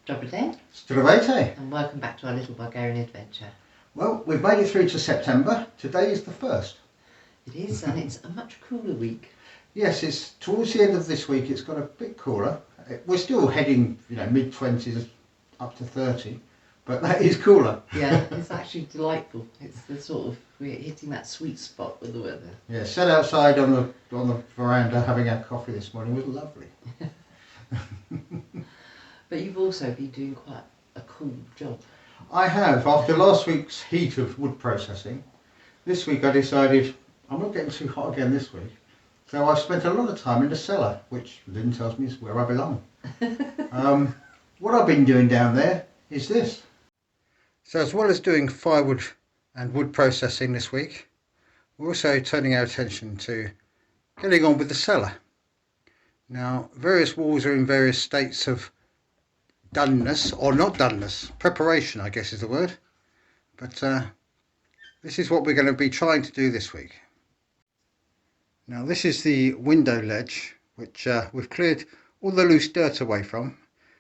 Dobry day, Stonework. and welcome back to our little Bulgarian adventure. Well, we've made it through to September. Today is the 1st. It is, and it's a much cooler week. Yes, it's towards the end of this week. It's got a bit cooler. We're still heading, mid-20s up to 30, but that is cooler. Yeah, it's actually delightful. It's the sort of, we're hitting that sweet spot with the weather. Yeah, sat outside on the veranda having our coffee this morning. It was lovely. But you've also been doing quite a cool job. I have. After last week's heat of wood processing, this week I decided I'm not getting too hot again this week. So I've spent a lot of time in the cellar, which Lynn tells me is where I belong. What I've been doing down there is this. So as well as doing firewood and wood processing this week, we're also turning our attention to getting on with the cellar. Now, various walls are in various states of doneness or not doneness. Preparation, I guess, is the word. But this is what we're going to be trying to do this week. Now, this is the window ledge, which we've cleared all the loose dirt away from.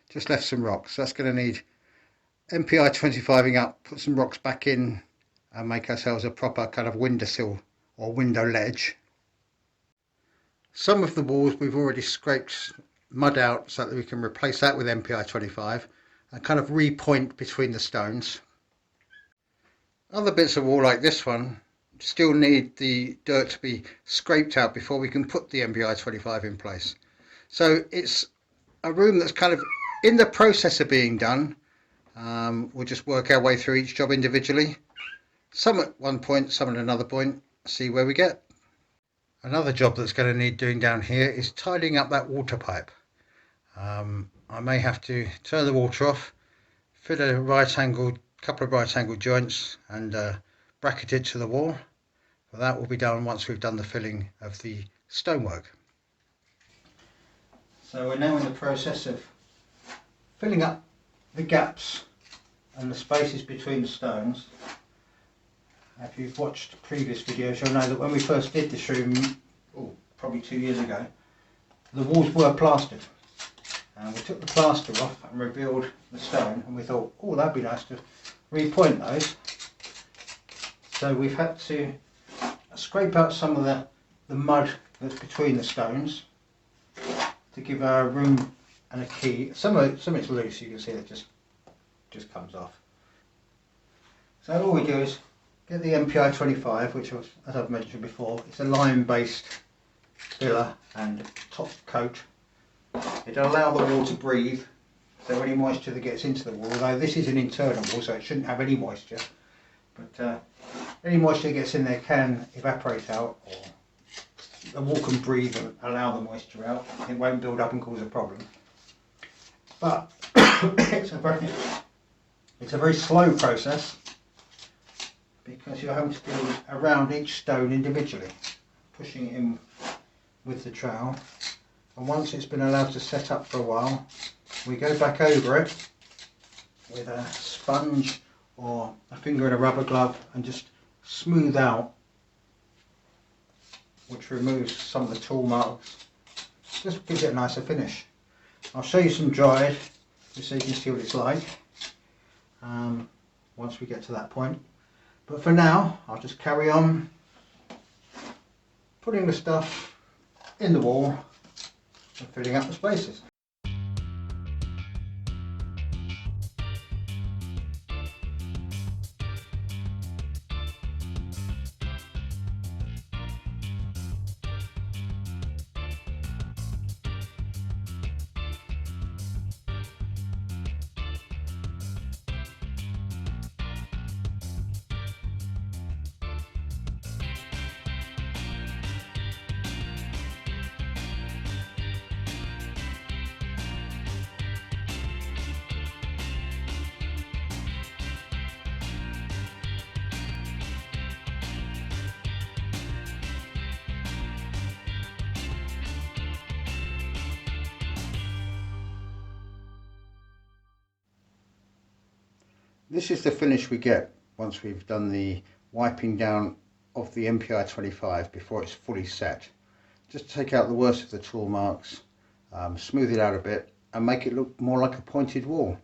Just left some rocks. That's going to need MPI 25ing up, put some rocks back in and make ourselves a proper kind of windowsill or window ledge. Some of the walls we've already scraped mud out so that we can replace that with MPI 25 and kind of repoint between the stones. Other bits of wall like this one still need the dirt to be scraped out before we can put the MPI 25 in place. So it's a room that's kind of in the process of being done. We'll just work our way through each job individually. Some at one point, some at another point, see where we get. Another job that's going to need doing down here is tidying up that water pipe. I may have to turn the water off, fit a couple of right angled joints and bracket it to the wall. But that will be done once we've done the filling of the stonework. So we're now in the process of filling up the gaps and the spaces between the stones. If you've watched previous videos, you'll know that when we first did this room, probably 2 years ago, the walls were plastered. And we took the plaster off and revealed the stone, and we thought, oh, that'd be nice to repoint those. So we've had to scrape out some of the mud that's between the stones to give our room and a key. Some of it's loose, you can see it just comes off. So all we do is get the MPI 25, which was, as I've mentioned before, it's a lime-based filler and top coat. It'll allow the wall to breathe, so any moisture that gets into the wall, although this is an internal wall, so it shouldn't have any moisture, but any moisture that gets in there can evaporate out, or the wall can breathe and allow the moisture out. It won't build up and cause a problem. But it's a very slow process, because you're having to build around each stone individually, pushing it in with the trowel, and once it's been allowed to set up for a while, we go back over it with a sponge or a finger in a rubber glove and just smooth out, which removes some of the tool marks, just gives it a nicer finish. I'll show you some dried just so you can see what it's like once we get to that point. But for now, I'll just carry on putting the stuff in the wall and filling up the spaces. This is the finish we get once we've done the wiping down of the MPI 25 before it's fully set. Just take out the worst of the tool marks, smooth it out a bit and make it look more like a pointed wall.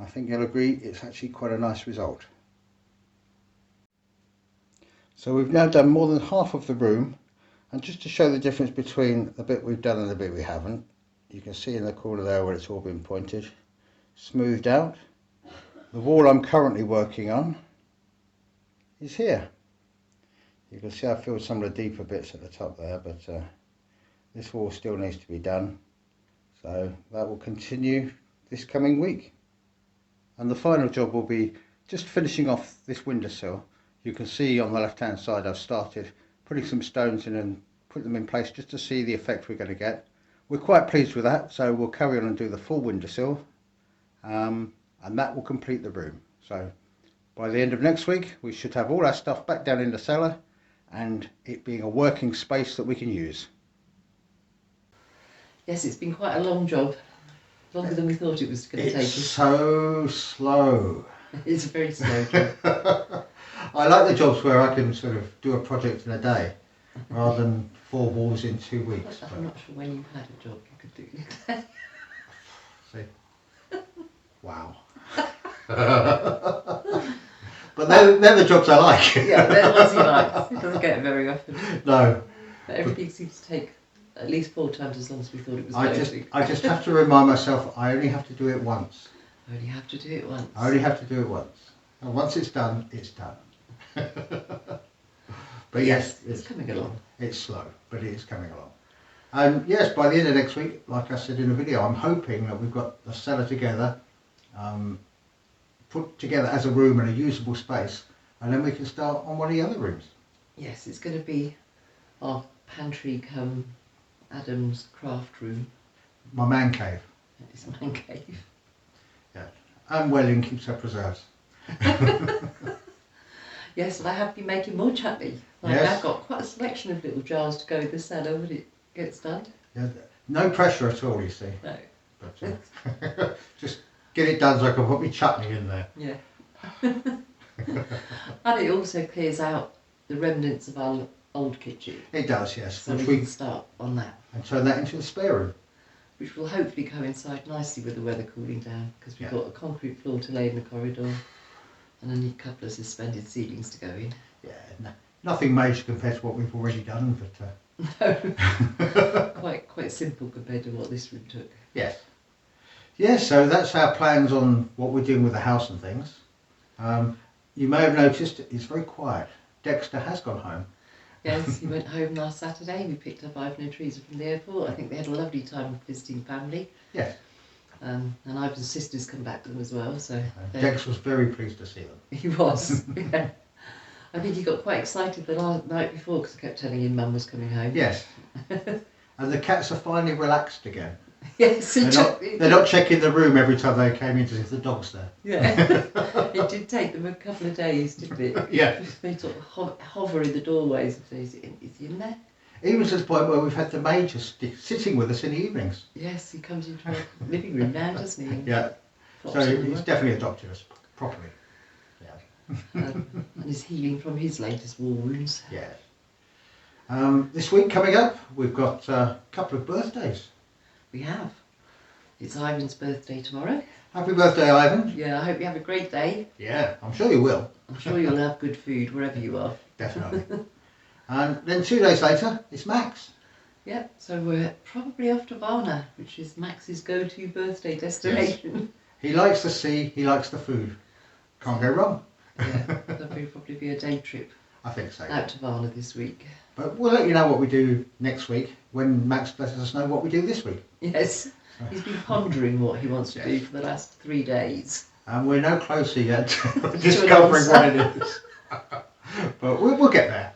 I think you'll agree it's actually quite a nice result. So we've now done more than half of the room, and just to show the difference between the bit we've done and the bit we haven't, you can see in the corner there where it's all been pointed, smoothed out. The wall I'm currently working on is here. You can see I filled some of the deeper bits at the top there, but this wall still needs to be done, so that will continue this coming week. And the final job will be just finishing off this windowsill. You can see on the left hand side I've started putting some stones in and put them in place just to see the effect we're going to get. We're quite pleased with that, so we'll carry on and do the full windowsill, and that will complete the room. So by the end of next week we should have all our stuff back down in the cellar and it being a working space that we can use. Yes, it's been quite a long job, longer than we thought it was going to take us. It's so slow. It's a very slow job. I like the jobs where I can sort of do a project in a day rather than 4 walls in 2 weeks. I'm not sure when you had a job you could do it in a day. See? Wow. But they're the jobs I like. Yeah, they're the ones he likes. He doesn't get it very often. No. But everything seems to take at least 4 times as long as we thought it was going to. I just have to remind myself I only have to do it once. I only have to do it once. I only have to do it once. And once it's done, it's done. But yes, it's coming along. It's slow, but it is coming along. And yes, by the end of next week, like I said in the video, I'm hoping that we've got the cellar together, put together as a room and a usable space, and then we can start on one of the other rooms. Yes, it's going to be our pantry come Adam's craft room. My man cave. It's a man cave. Yeah, and where Lynn keeps her preserves. Yes, and I have been making more chutney. I've got quite a selection of little jars to go in the cellar when it gets done. Yeah, no pressure at all, you see. No. But just get it done so I can put my chutney in there. Yeah. And it also clears out the remnants of our old kitchen. It does, yes. So which we can start on that. And turn that into a spare room. Which will hopefully coincide nicely with the weather cooling down, because we've got a concrete floor to lay in the corridor and a couple of suspended ceilings to go in. Yeah, nothing major compared to what we've already done, but no, quite simple compared to what this room took. Yes. Yes, so that's our plans on what we're doing with the house and things. You may have noticed it's very quiet. Dexter has gone home. Yes, he went home last Saturday. We picked up Ivan and Teresa from the airport. I think they had a lovely time visiting family. Yes. And Ivan's sisters come back to them as well. So Dex was very pleased to see them. He was, yeah. I think he got quite excited the night before because I kept telling him Mum was coming home. Yes. And the cats are finally relaxed again. Yes, they're not checking the room every time they came in to see if the dog's there. Yeah, it did take them a couple of days, didn't it? Yeah. They sort of hover in the doorways and say, is he in there? Even to the point where we've had the Major sitting with us in the evenings. Yes, he comes into our living room now, doesn't he? Yeah. So he's definitely adopted us properly. Yeah. And is healing from his latest war wounds. Yes. This week coming up, we've got a couple of birthdays. We have. It's Ivan's birthday tomorrow. Happy birthday, Ivan. Yeah, I hope you have a great day. Yeah, I'm sure you will. I'm sure you'll have good food wherever you are. Definitely. And then 2 days later, it's Max. Yeah, so we're probably off to Varna, which is Max's go-to birthday destination. Yes. He likes the sea, he likes the food. Can't go wrong. Yeah, that'll probably be a day trip. I think so. Out to Varna this week. But we'll let you know what we do next week when Max lets us know what we do this week. Yes, he's been pondering what he wants to do for the last 3 days. And we're no closer yet to discovering what it is. But we'll get there.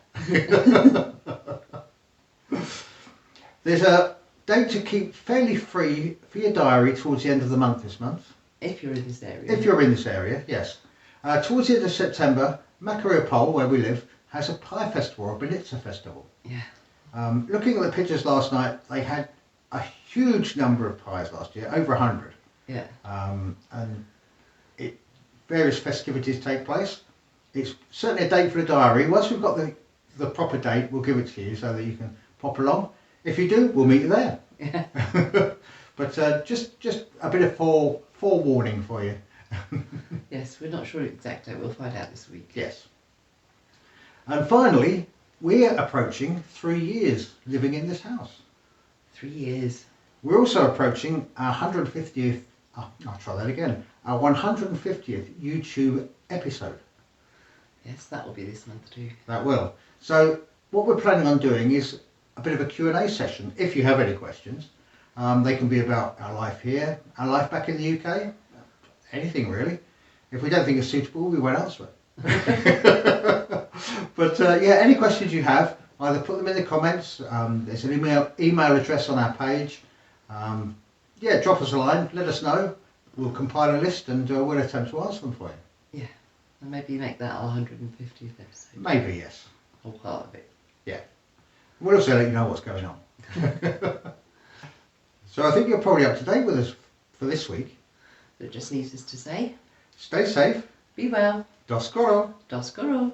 There's a date to keep fairly free for your diary towards the end of the month this month. If you're in this area. If you're in this area, yes. Towards the end of September, Mariupol, where we live, has a pie festival, a Banitsa festival. Yeah. Looking at the pictures last night, they had a huge number of pies last year, over 100. Yeah. And various festivities take place. It's certainly a date for the diary. Once we've got the proper date, we'll give it to you so that you can pop along. If you do, we'll meet you there. Yeah. But just a bit of forewarning for you. Yes, we're not sure exact date. We'll find out this week. Yes. And finally, we're approaching 3 years living in this house. 3 years. We're also approaching our 150th, I'll try that again, our 150th YouTube episode. Yes, that will be this month too. That will. So what we're planning on doing is a bit of a Q&A session. If you have any questions, they can be about our life here, our life back in the UK, anything really. If we don't think it's suitable, we won't answer it. But yeah, any questions you have, either put them in the comments. There's an email address on our page. Yeah, drop us a line, let us know. We'll compile a list and we'll attempt to answer them for you. Yeah, and maybe make that our 150th episode. Maybe, yes. Or part of it. Yeah. We'll also let you know what's going on. So I think you're probably up to date with us for this week. That just leaves us to say, Stay safe. be well. Do skoro. Do skoro.